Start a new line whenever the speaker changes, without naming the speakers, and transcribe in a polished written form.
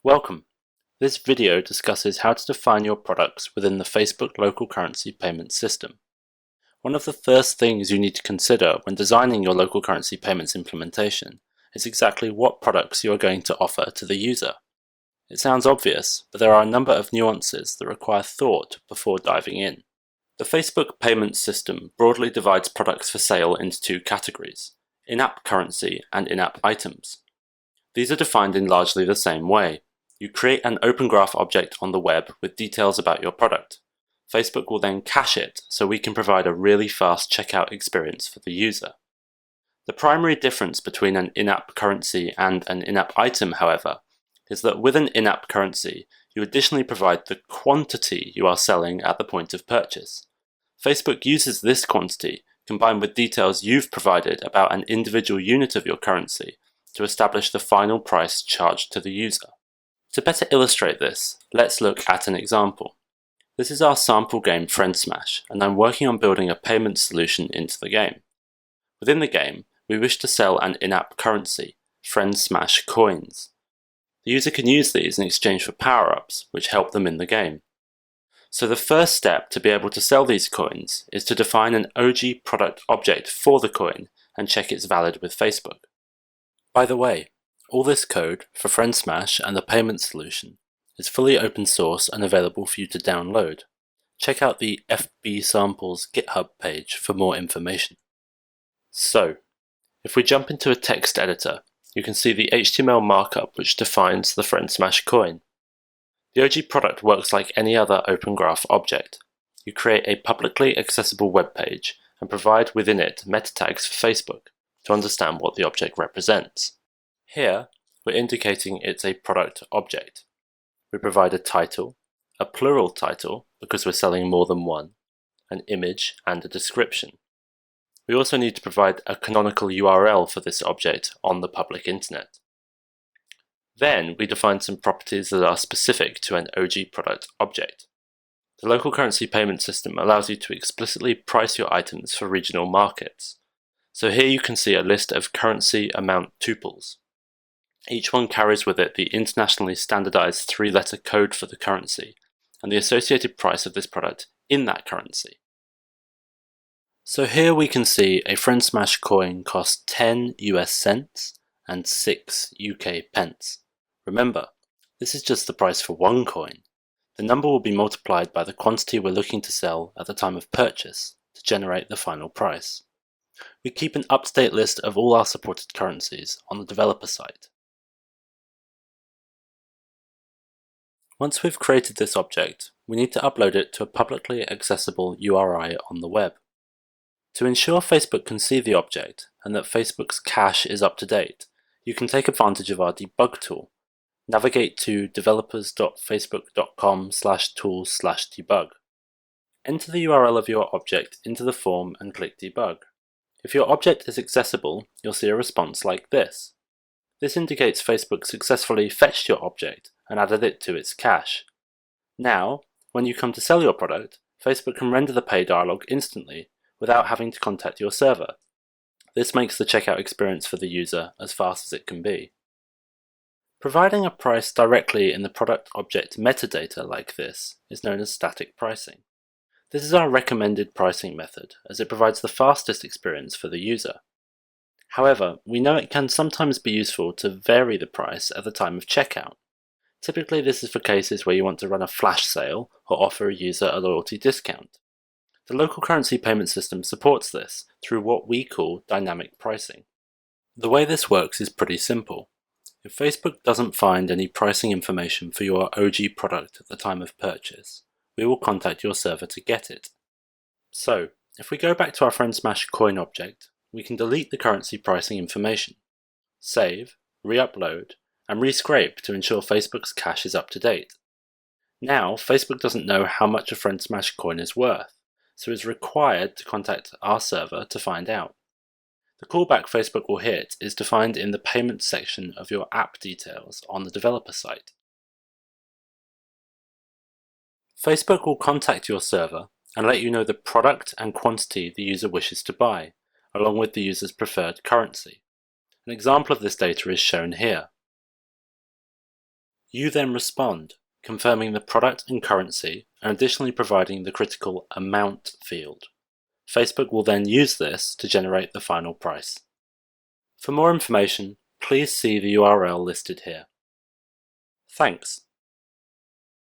Welcome. This video discusses how to define your products within the Facebook local currency payment system. One of the first things you need to consider when designing your local currency payments implementation is exactly what products you are going to offer to the user. It sounds obvious, but there are a number of nuances that require thought before diving in. The Facebook payment system broadly divides products for sale into two categories: in-app currency and in-app items. These are defined in largely the same way. You create an Open Graph object on the web with details about your product. Facebook will then cache it so we can provide a really fast checkout experience for the user. The primary difference between an in-app currency and an in-app item, however, is that with an in-app currency, you additionally provide the quantity you are selling at the point of purchase. Facebook uses this quantity, combined with details you've provided about an individual unit of your currency, to establish the final price charged to the user. To better illustrate this, let's look at an example. This is our sample game Friend Smash, and I'm working on building a payment solution into the game. Within the game, we wish to sell an in-app currency, Friend Smash coins. The user can use these in exchange for power-ups, which help them in the game. So the first step to be able to sell these coins is to define an OG product object for the coin and check it's valid with Facebook. By the way, all this code for Friend Smash and the payment solution is fully open source and available for you to download. Check out the FB Samples GitHub page for more information. So, if we jump into a text editor, you can see the HTML markup which defines the Friend Smash coin. The OG product works like any other Open Graph object. You create a publicly accessible web page and provide within it meta tags for Facebook to understand what the object represents. Here, we're indicating it's a product object. We provide a title, a plural title because we're selling more than one, an image, and a description. We also need to provide a canonical URL for this object on the public internet. Then we define some properties that are specific to an OG product object. The local currency payment system allows you to explicitly price your items for regional markets. So here you can see a list of currency amount tuples. Each one carries with it the internationally standardized three-letter code for the currency and the associated price of this product in that currency. So here we can see a Friend Smash coin costs 10 US cents and 6 UK pence. Remember, this is just the price for one coin. The number will be multiplied by the quantity we're looking to sell at the time of purchase to generate the final price. We keep an up-to-date list of all our supported currencies on the developer site. Once we've created this object, we need to upload it to a publicly accessible URI on the web. To ensure Facebook can see the object and that Facebook's cache is up to date, you can take advantage of our debug tool. Navigate to developers.facebook.com/tools/debug. Enter the URL of your object into the form and click debug. If your object is accessible, you'll see a response like this. This indicates Facebook successfully fetched your object and added it to its cache. Now, when you come to sell your product, Facebook can render the pay dialog instantly without having to contact your server. This makes the checkout experience for the user as fast as it can be. Providing a price directly in the product object metadata like this is known as static pricing. This is our recommended pricing method as it provides the fastest experience for the user. However, we know it can sometimes be useful to vary the price at the time of checkout. Typically this is for cases where you want to run a flash sale or offer a user a loyalty discount. The local currency payment system supports this through what we call dynamic pricing. The way this works is pretty simple. If Facebook doesn't find any pricing information for your OG product at the time of purchase, we will contact your server to get it. So, if we go back to our Friend Smash coin object, we can delete the currency pricing information, save, re-upload, and re-scrape to ensure Facebook's cache is up to date. Now, Facebook doesn't know how much a Friend Smash coin is worth, so is required to contact our server to find out. The callback Facebook will hit is defined in the payments section of your app details on the developer site. Facebook will contact your server and let you know the product and quantity the user wishes to buy, along with the user's preferred currency. An example of this data is shown here. You then respond, confirming the product and currency and additionally providing the critical amount field. Facebook will then use this to generate the final price. For more information, please see the URL listed here. Thanks.